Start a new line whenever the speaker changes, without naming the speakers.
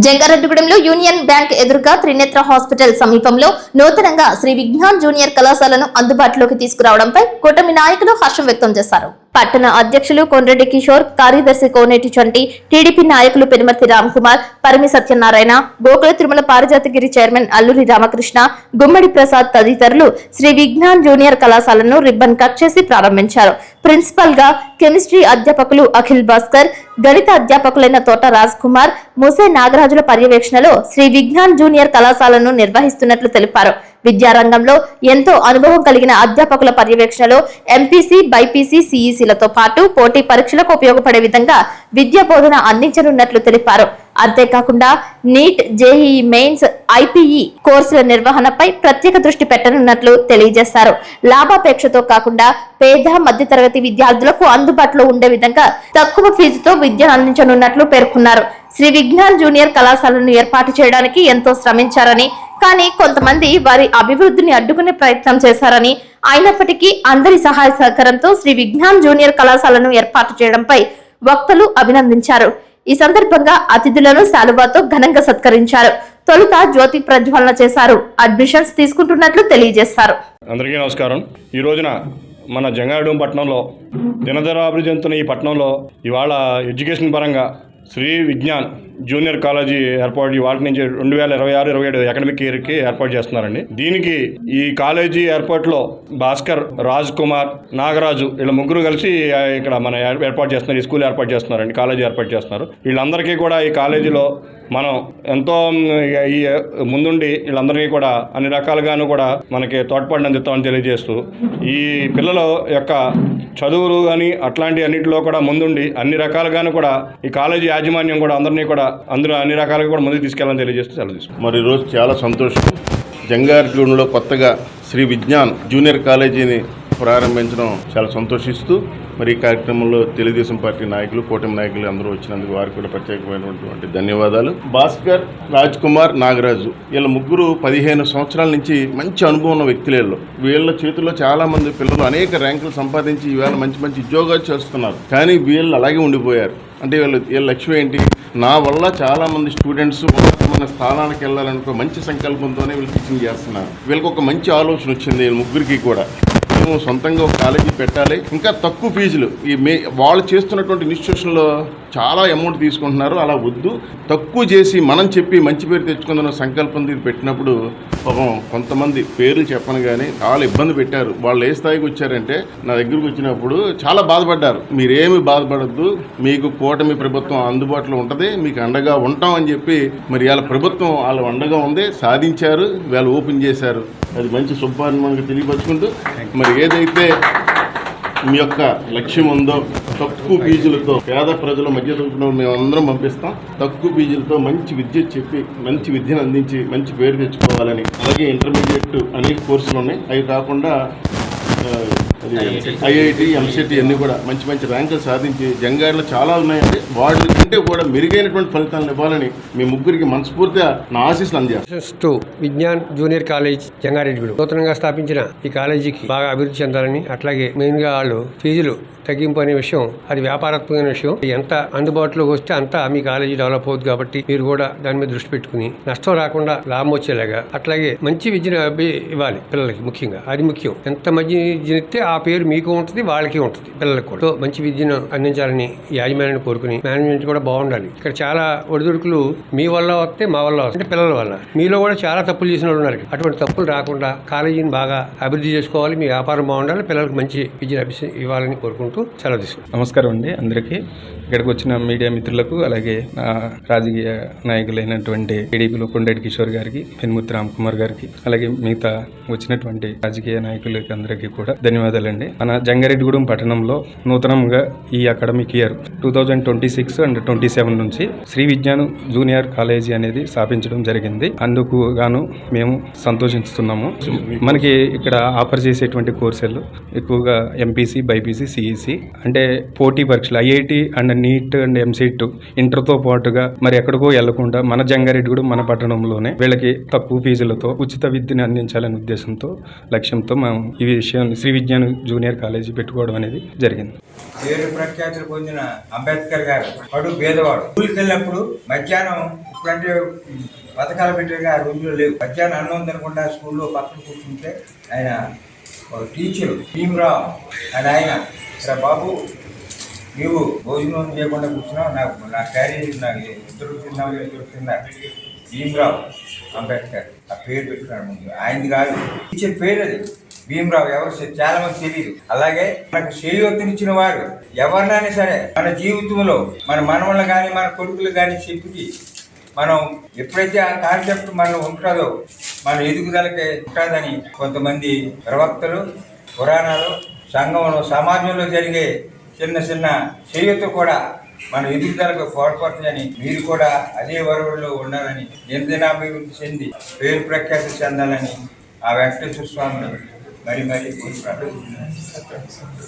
జంగారెడ్డిగూడెంలో union bank ఎదురుగా Trinetra hospital సమీపంలో నూతనంగా శ్రీ విజ్ఞాన్ జూనియర్ కళాశాలను అందుబాటులోకి తీసుకురావడంపై కూటమి నాయకులు హర్షం వ్యక్తం చేశారు. పట్టణ అధ్యక్షులు కొండ్రెడ్డి కిషోర్, కార్యదర్శి కోనేటి చంటి, టీడీపీ నాయకులు పెనుమర్తి రామ్కుమార్, పరిమి సత్యనారాయణ, గోకుల తిరుమల పారిజాతగిరి చైర్మన్ అల్లూరి రామకృష్ణ, గుమ్మడి ప్రసాద్ తదితరులు శ్రీ విజ్ఞాన్ జూనియర్ కళాశాలను రిబ్బన్ కట్ చేసి ప్రారంభించారు. ప్రిన్సిపల్ గా కెమిస్ట్రీ అధ్యాపకులు అఖిల్ భాస్కర్, గణిత అధ్యాపకులైన తోట రాజ్ కుమార్, ముసే నాగరాజుల పర్యవేక్షణలో శ్రీ విజ్ఞాన్ జూనియర్ కళాశాలను నిర్వహిస్తున్నట్లు తెలిపారు. విద్యారంగంలో ఎంతో అనుభవం కలిగిన అధ్యాపకుల పర్యవేక్షణలో ఎంపీసీ, బైపీసీ, సిఈసీలతో పాటు పోటీ పరీక్షలకు ఉపయోగపడే విధంగా విద్యా బోధన అందించనున్నట్లు తెలిపారు. అంతేకాకుండా నీట్, జేఈఈ మెయిన్స్, ఐపీఈ కోర్సుల నిర్వహణపై ప్రత్యేక దృష్టి పెట్టనున్నట్లు తెలియజేశారు. లాభాపేక్షతో కాకుండా పేద, మధ్యతరగతి విద్యార్థులకు అందుబాటులో ఉండే విధంగా తక్కువ ఫీజుతో విద్యను అందించనున్నట్లు పేర్కొన్నారు. శ్రీ విజ్ఞాన్ జూనియర్ కళాశాలను ఏర్పాటు చేయడానికి ఎంతో శ్రమించారని, కానీ కొంతమంది వారి అభివృద్ధిని అడ్డుకునే ప్రయత్నం చేశారని, అయినప్పటికీ అందరి సహాయ సహకారంతో శ్రీ విజ్ఞాన్ జూనియర్ కళాశాలను ఏర్పాటు చేయడంపై వక్తలు అభినందించారు. ఈ సందర్భంగా అతిథులను శాలువాతో ఘనంగా సత్కరించారు. తొలుత జ్యోతి ప్రజ్వలన చేశారు. అడ్మిషన్స్ తీసుకుంటున్నట్లు తెలియజేశారు.
అందరికీ నమస్కారం. ఈ రోజున మన జంగారెడ్డిగూడెం పట్టణంలో దినదిన అభివృద్ధి చెందుతున్న ఈ పట్టణంలో ఇవాళ ఎడ్యుకేషన్ పరంగా శ్రీ విజ్ఞాన్ జూనియర్ కాలేజీ ఏర్పాటు వాటి నుంచి 2026-27 అకాడమిక్ ఇయర్కి ఏర్పాటు చేస్తున్నారండి. దీనికి ఈ కాలేజీ ఏర్పాటులో భాస్కర్, రాజ్ కుమార్, నాగరాజు వీళ్ళ ముగ్గురు కలిసి ఇక్కడ మన ఏర్పాటు చేస్తున్నారు. ఈ స్కూల్ ఏర్పాటు చేస్తున్నారండి, కాలేజీ ఏర్పాటు చేస్తున్నారు. వీళ్ళందరికీ కూడా ఈ కాలేజీలో మనం ఎంతో ఈ ముందుండి వీళ్ళందరికీ కూడా అన్ని రకాలుగాను కూడా మనకి తోడ్పాటుని అందిస్తామని తెలియజేస్తూ, ఈ పిల్లల యొక్క చదువులు కానీ అట్లాంటి అన్నింటిలో కూడా ముందుండి అన్ని రకాలుగాను కూడా ఈ కాలేజీ యాజమాన్యం కూడా అందరినీ కూడా అందరూ అన్ని రకాలుగా కూడా ముందుకు తీసుకెళ్ళాలని తెలియజేస్తూ సెలవు తీసుకుంటాం.
మరి ఈరోజు చాలా సంతోషం. జంగారెడ్డిగూడెంలో కొత్తగా శ్రీ విజ్ఞాన్ జూనియర్ కాలేజీని ప్రారంభించడం చాలా సంతోషిస్తూ, మరి ఈ కార్యక్రమంలో తెలుగుదేశం పార్టీ నాయకులు, కూటమి నాయకులు అందరూ వచ్చినందుకు వారికి కూడా ప్రత్యేకమైనటువంటి ధన్యవాదాలు. భాస్కర్, రాజ్ కుమార్, నాగరాజు వీళ్ళ ముగ్గురు 15 సంవత్సరాల నుంచి మంచి అనుభవం ఉన్న వ్యక్తులు. వీళ్ళ చేతుల్లో చాలా మంది పిల్లలు అనేక ర్యాంకులు సంపాదించి ఈవేళ మంచి మంచి ఉద్యోగాలు చేస్తున్నారు. కానీ వీళ్ళు అలాగే ఉండిపోయారు. అంటే వీళ్ళ లక్ష్యం ఏంటి? నా వల్ల చాలామంది స్టూడెంట్స్ ఉన్నతమైన స్థానానికి వెళ్ళాలనుకో మంచి సంకల్పంతోనే వీళ్ళు టీచింగ్ చేస్తున్నారు. వీళ్ళకి ఒక మంచి ఆలోచన వచ్చింది. వీళ్ళ ముగ్గురికి కూడా మేము సొంతంగా ఒక కాలేజీ పెట్టాలి, ఇంకా తక్కువ ఫీజులు వాళ్ళు చేస్తున్నటువంటి ఇన్స్టిట్యూషన్లో చాలా అమౌంట్ తీసుకుంటున్నారు, అలా వద్దు, తక్కువ చేసి మనం చెప్పి మంచి పేరు తెచ్చుకుందాం సంకల్పం పెట్టినప్పుడు పాపం కొంతమంది పేర్లు చెప్పను కానీ చాలా ఇబ్బంది పెట్టారు. వాళ్ళు ఏ స్థాయికి వచ్చారంటే నా దగ్గరకు వచ్చినప్పుడు చాలా బాధపడ్డారు. మీరేమి బాధపడద్దు, మీకు కూటమి ప్రభుత్వం అందుబాటులో ఉంటుంది, మీకు అండగా ఉంటాం అని చెప్పి మరి వాళ్ళ ప్రభుత్వం వాళ్ళు అండగా ఉంది, సాధించారు, వాళ్ళు ఓపెన్ చేశారు. అది మంచి శుభాన్ని మనకు తెలియపరుచుకుంటూ, మరి ఏదైతే మీ యొక్క లక్ష్యం ఉందో తక్కువ ఫీజులతో పేద ప్రజలు, మధ్యతరగతి మేమందరం పంపిస్తాం. తక్కువ ఫీజులతో మంచి విద్య చెప్పి మంచి విద్యను అందించి మంచి పేరు తెచ్చుకోవాలని, అలాగే ఇంటర్మీడియట్ అనేక కోర్సులు ఉన్నాయి. అవి కాకుండా ఐఐటి, ఎంసెట్ అన్నీ కూడా మంచి మంచి ర్యాంకులు సాధించి జంగారెడ్డిలో చాలా ఉన్నాయండి. వాటి కంటే కూడా మెరుగైనటువంటి ఫలితాలను ఇవ్వాలని మీ ముగ్గురికి మనస్ఫూర్తిగా నా ఆశీస్సులు అందజేస్తాను.
విజ్ఞాన్ జూనియర్ కాలేజ్ జంగారెడ్డిగూడెం నూతనంగా స్థాపించిన ఈ కాలేజీకి బాగా అభివృద్ధి చెందాలని, అట్లాగే మెయిన్ గా వాళ్ళు ఫీజులు తగ్గింపు అనే విషయం అది వ్యాపారాత్మకమైన విషయం. ఎంత అందుబాటులోకి వస్తే అంత మీ కాలేజీ డెవలప్ అవుతుంది. కాబట్టి మీరు కూడా దాని మీద దృష్టి పెట్టుకుని నష్టం రాకుండా లాభం వచ్చేలాగా, అట్లాగే మంచి విద్యను ఇవ్వాలి పిల్లలకి. ముఖ్యంగా అది ముఖ్యం. ఎంత మంచి విద్యను ఇస్తే ఆ పేరు మీకు ఉంటుంది, వాళ్ళకి ఉంటుంది, పిల్లలకు కూడా. మంచి విద్యను అందించాలని యాజమాన్యాన్ని కోరుకుని మేనేజ్మెంట్ కూడా బాగుండాలి. ఇక్కడ చాలా ఒడిదుడుకులు మీ వల్ల వస్తే మా వల్ల వస్తే, అంటే పిల్లల వల్ల. మీలో కూడా చాలా తప్పులు చేసిన వాళ్ళు ఉన్నారు. అటువంటి తప్పులు రాకుండా కాలేజీని బాగా అభివృద్ధి చేసుకోవాలి, మీ వ్యాపారం బాగుండాలి, పిల్లలకు మంచి విద్యను ఇవ్వాలని కోరుకుంటూ సెలవు తీసుకుంటాం.
నమస్కారం అండి అందరికీ. ఇక్కడికి వచ్చిన మీడియా మిత్రులకు, అలాగే రాజకీయ నాయకులైనటువంటి టీడీపీలో కొండ్రెడ్డి కిషోర్ గారికి, పెనుమర్తి రామ్కుమార్ గారికి, అలాగే మిగతా వచ్చినటువంటి రాజకీయ నాయకులకి అందరికీ కూడా ధన్యవాదాలండి. మన జంగారెడ్డిగూడెం పట్టణంలో నూతనంగా ఈ అకాడమిక్ ఇయర్ 2026 అండ్ 27 నుంచి శ్రీ విజ్ఞాన్ జూనియర్ కాలేజీ అనేది స్థాపించడం జరిగింది. అందుకు గాను మేము సంతోషిస్తున్నాము. మనకి ఇక్కడ ఆఫర్ చేసేటువంటి కోర్సులు ఎక్కువగా ఎంపీసీ, బైపీసీ, సిఈసీ, అంటే పోటీ పరీక్షలు IIT and NEET and EAMCET ఇంటర్తో పాటుగా మరి ఎక్కడికో వెళ్లకుండా మన జంగారెడ్డిగూడెం మన పట్టణంలోనే వీళ్ళకి తక్కువ ఫీజులతో ఉచిత విద్యను అందించాలనే ఉద్దేశంతో, లక్ష్యంతో మేము ఈ విషయాన్ని శ్రీ విజ్ఞాన్ జూనియర్ కాలేజీ పెట్టుకోవడం అనేది జరిగింది.
పేరు ప్రఖ్యాతులు పొందిన అంబేద్కర్ గారు కడు పేదవాడు. స్కూల్కి వెళ్ళినప్పుడు మధ్యాహ్నం ఇప్పుడంటే పథకాలు పెట్టాక ఆ రోజుల్లో లేవు. మధ్యాహ్నం అన్నం తినకుండా స్కూల్లో పక్కన కూర్చుంటే ఆయన ఒక టీచరు భీమరావు అని ఆయన ఇక్కడ బాబు నీవు భోజనం చేయకుండా కూర్చున్నావు, నా క్యారీ నాకు ఇద్దరు తిన్నారు. భీమరావు అంబేద్కర్ ఆ పేరు పెట్టుకున్నాడు ముందు. ఆయనది కాదు, టీచర్ పేరు అది భీమరావు. ఎవరు చాలా మంది తెలియదు. అలాగే మనకు చేయూతనిచ్చిన వారు ఎవరినైనా సరే మన జీవితంలో మన మనవళ్ళు కానీ మన కొడుకులు కానీ చెప్పి మనం ఎప్పుడైతే ఆ కాన్సెప్ట్ మనం ఉంటుందో మన ఎదుగుదలకి ఉంటుందని కొంతమంది ప్రవక్తలు, పురాణాలు, సంఘంలో, సమాజంలో జరిగే చిన్న చిన్న చేయూత కూడా మన ఎదుగుదలకు తోడ్పడుతుందని మీరు కూడా అదే వరువుల్లో ఉండాలని, దినదినాభివృద్ధి చెంది పేరు ప్రఖ్యాతి చెందాలని ఆ వెంకటేశ్వర స్వామిని మరి ప్రార్థిస్తున్నాను.